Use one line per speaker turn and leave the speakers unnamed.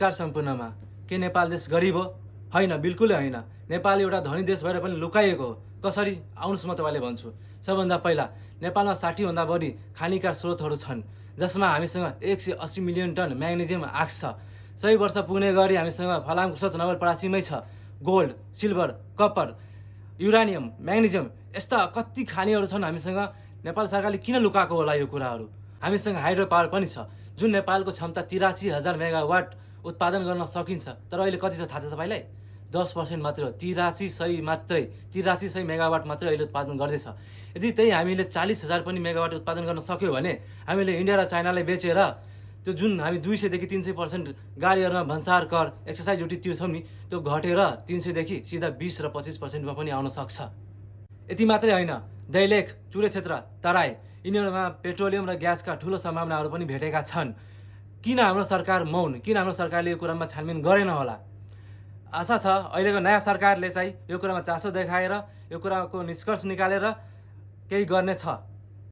Car सम्पूर्णमा के नेपाल देश गरिब हो? होइन, बिल्कुलै होइन। नेपाल एउटा धनी देश भएर पनि लुकाइएको हो। कसरी? आउनुहोस् म तपाईँले भन्छु। सबभन्दा पहिला नेपालमा 60 भन्दा बढी खानीका स्रोतहरू छन्, जसमा हामीसँग 180 मिलियन टन म्याग्नेजियम आएको छ। सही वर्ष पुग्ने गरी हामीसँग फलामकुसत नवलपरासीमै छ। गोल्ड, सिल्भर, कपर, युरानियम, म्याग्नेजियम यस्ता कति खानीहरू छन् हामीसँग। नेपाल सरकारले किन लुकाएको होला यो कुराहरू? हामीसँग हाइड्रो पावर पनि छ, जुन नेपालको क्षमता 83,000 मेगावाट उत्पादन गर्न सकिन्छ। तर अहिले कति छ थाहा छ तपाईँलाई? 10% मात्र हो। 8300 मेगावाट मात्रै अहिले उत्पादन गर्दैछ। यदि त्यही हामीले 40,000 पनि मेगावाट उत्पादन गर्न सक्यो भने हामीले इन्डिया र चाइनालाई बेचेर त्यो जुन हामी 200 देखि 300% गाडीहरूमा भन्सार कर, एक्सर्साइज ड्युटी तिर्छौँ नि, त्यो घटेर 300 देखि सिधा 20 र 25% मा पनि आउन सक्छ। यति मात्रै होइन, दैलेख, चुरेक्षेत्र, तराई यिनीहरूमा पेट्रोलियम र ग्यासका ठुलो सम्भावनाहरू पनि भेटेका छन्। किन हाम्रो सरकार मौन? किन हाम्रो सरकारले यो कुरामा छानबिन गरेन होला? आशा छ अहिलेको नयाँ सरकारले चाहिँ यो कुरामा चासो देखाएर यो कुराको निष्कर्ष निकालेर केही गर्ने छ।